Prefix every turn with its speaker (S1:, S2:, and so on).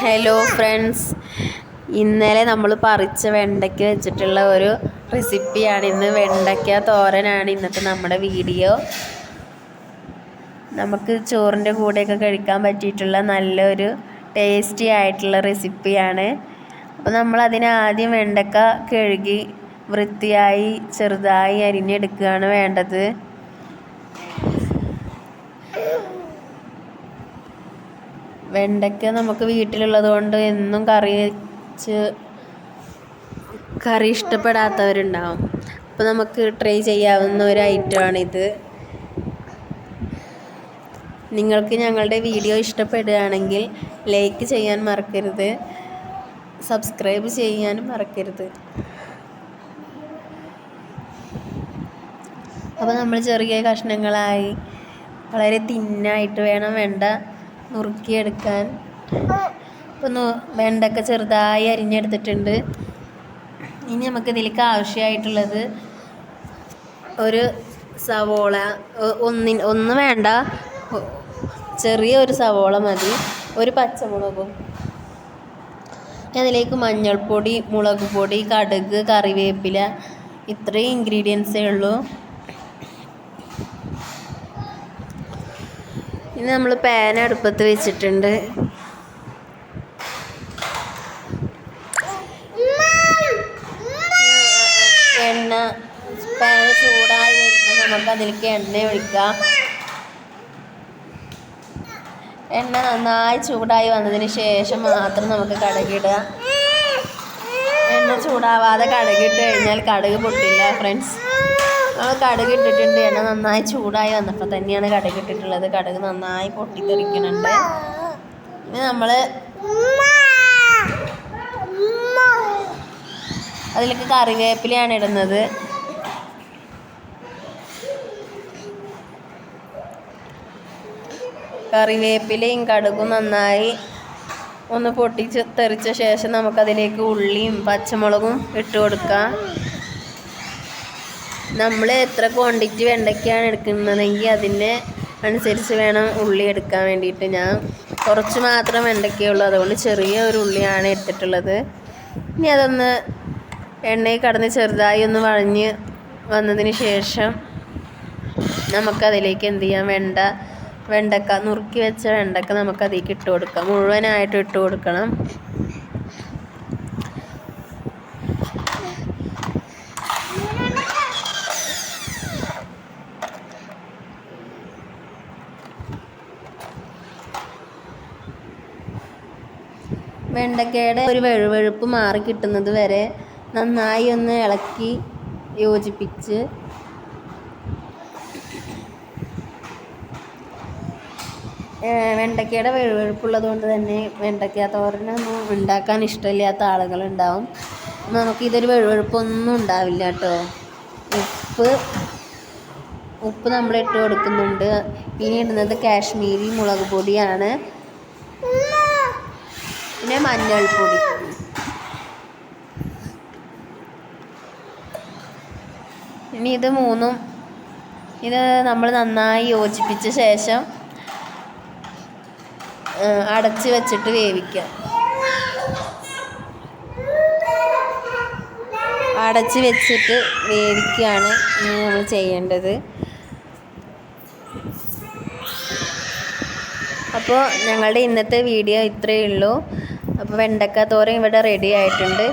S1: Hello friends, ഇന്നലെ നമ്മൾ പറിച്ച വെണ്ടയ്ക്ക വെച്ചിട്ടുള്ള ഒരു റെസിപ്പിയാണ് ഇന്ന്. വെണ്ടയ്ക്ക തോരനാണ് ഇന്നത്തെ നമ്മുടെ വീഡിയോ. നമുക്ക് ചോറിൻ്റെ കൂടെയൊക്കെ കഴിക്കാൻ പറ്റിയിട്ടുള്ള നല്ലൊരു ടേസ്റ്റി ആയിട്ടുള്ള റെസിപ്പിയാണ്. അപ്പോൾ നമ്മൾ ആദ്യം വെണ്ടയ്ക്ക കഴുകി വൃത്തിയായി ചെറുതായി അരിഞ്ഞെടുക്കുകയാണ് വേണ്ടത്. വെണ്ടയ്ക്ക നമുക്ക് വീട്ടിലുള്ളത് കൊണ്ട് എന്നും കറി ഇഷ്ടപ്പെടാത്തവരുണ്ടാവും. അപ്പോൾ നമുക്ക് ട്രൈ ചെയ്യാവുന്ന ഒരു ഐറ്റമാണിത്. നിങ്ങൾക്ക് ഞങ്ങളുടെ വീഡിയോ ഇഷ്ടപ്പെടുകയാണെങ്കിൽ ലൈക്ക് ചെയ്യാൻ മറക്കരുത്, സബ്സ്ക്രൈബ് ചെയ്യാനും മറക്കരുത്. അപ്പോൾ നമ്മൾ ചെറിയ കഷ്ണങ്ങളായി വളരെ തിന്നായിട്ട് വേണം വെണ്ട നുറുക്കിയെടുക്കാൻ. അപ്പോൾ വെണ്ടയ്ക്ക ചെറുതായി അരിഞ്ഞെടുത്തിട്ടുണ്ട്. ഇനി നമുക്കിതിലേക്ക് ആവശ്യമായിട്ടുള്ളത് ഒരു സവോള, ഒന്ന് വേണ്ട, ചെറിയ ഒരു സവോള മതി, ഒരു പച്ചമുളകും. അതിലേക്ക് മഞ്ഞൾപ്പൊടി, മുളക് പൊടി, കടുക്, കറിവേപ്പില, ഇത്രയും ഇൻഗ്രീഡിയൻസേ ഉള്ളൂ. ഇനി നമ്മൾ പാൻ അടുപ്പത്ത് വെച്ചിട്ടുണ്ട്. പാൻ ചൂടായി വരുമ്പോൾ നമുക്ക് അതിലേക്ക് എണ്ണ ഒഴിക്കാം. എണ്ണ നന്നായി ചൂടായി വന്നതിന് ശേഷം മാത്രം നമുക്ക് കടുകിടുക. എണ്ണ ചൂടാവാതെ കടുകിട്ട് കഴിഞ്ഞാൽ കടുക് പൊട്ടില്ല ഫ്രണ്ട്സ്. നമ്മൾ കടുക് ഇട്ടിട്ടുണ്ട്. എണ്ണ നന്നായി ചൂടായി വന്നപ്പോൾ തന്നെയാണ് കടുക് ഇട്ടിട്ടുള്ളത്. കടുക് നന്നായി പൊട്ടിത്തെറിക്കുന്നുണ്ട്. ഇനി നമ്മൾ അതിലേക്ക് കറിവേപ്പിലയാണ് ഇടുന്നത്. കറിവേപ്പിലയും കടുകും നന്നായി ഒന്ന് പൊട്ടിത്തെറിച്ച ശേഷം നമുക്കതിലേക്ക് ഉള്ളിയും പച്ചമുളകും ഇട്ട് കൊടുക്കാം. നമ്മൾ എത്ര ക്വാണ്ടിറ്റി വെണ്ടയ്ക്കാണ് എടുക്കുന്നതെങ്കിൽ അതിന് അനുസരിച്ച് വേണം ഉള്ളി എടുക്കാൻ വേണ്ടിയിട്ട്. ഞാൻ കുറച്ച് മാത്രം വെണ്ടയ്ക്കയുള്ളൂ, അതുകൊണ്ട് ചെറിയ ഒരു ഉള്ളിയാണ് എടുത്തിട്ടുള്ളത്. ഇനി അതൊന്ന് എണ്ണയിൽ കടന്ന് ചെറുതായി ഒന്ന് വഴഞ്ഞ് വന്നതിന് ശേഷം നമുക്കതിലേക്ക് എന്ത് ചെയ്യാം, വെണ്ടക്ക നുറുക്കി വെച്ച വെണ്ടക്ക നമുക്കതിലേക്ക് ഇട്ട് കൊടുക്കാം. മുഴുവനായിട്ട് ഇട്ട് കൊടുക്കണം. വെണ്ടയ്ക്കയുടെ ഒരു വെഴുവെഴുപ്പ് മാറി കിട്ടുന്നത് വരെ നന്നായി ഒന്ന് ഇളക്കി യോജിപ്പിച്ച് വെണ്ടയ്ക്കയുടെ വെഴുവെഴുപ്പുള്ളത് കൊണ്ട് തന്നെ വെണ്ടയ്ക്ക തോരനൊന്നും ഉണ്ടാക്കാൻ ഇഷ്ടമില്ലാത്ത ആളുകളുണ്ടാവും. നമുക്കിതൊരു വെഴുവെഴുപ്പൊന്നും ഉണ്ടാവില്ല കേട്ടോ. ഉപ്പ് നമ്മൾ ഇട്ട് കൊടുക്കുന്നുണ്ട്. ഇനി ഇടുന്നത് കാശ്മീരി മുളക് പൊടിയാണ്, പിന്നെ മഞ്ഞൾപ്പൊടി. ഇനി ഇത് നമ്മൾ നന്നായി യോജിപ്പിച്ച ശേഷം അടച്ച് വെച്ചിട്ട് വേവിക്കുക. അടച്ച് വെച്ചിട്ട് വേവിക്കുകയാണ് ഇനി നമ്മൾ ചെയ്യേണ്ടത്. അപ്പോൾ ഞങ്ങളുടെ ഇന്നത്തെ വീഡിയോ ഇത്രയേ ഉള്ളൂ. അപ്പോൾ വെണ്ടയ്ക്ക തോരൻ ഇവിടെ റെഡി ആയിട്ടുണ്ട്.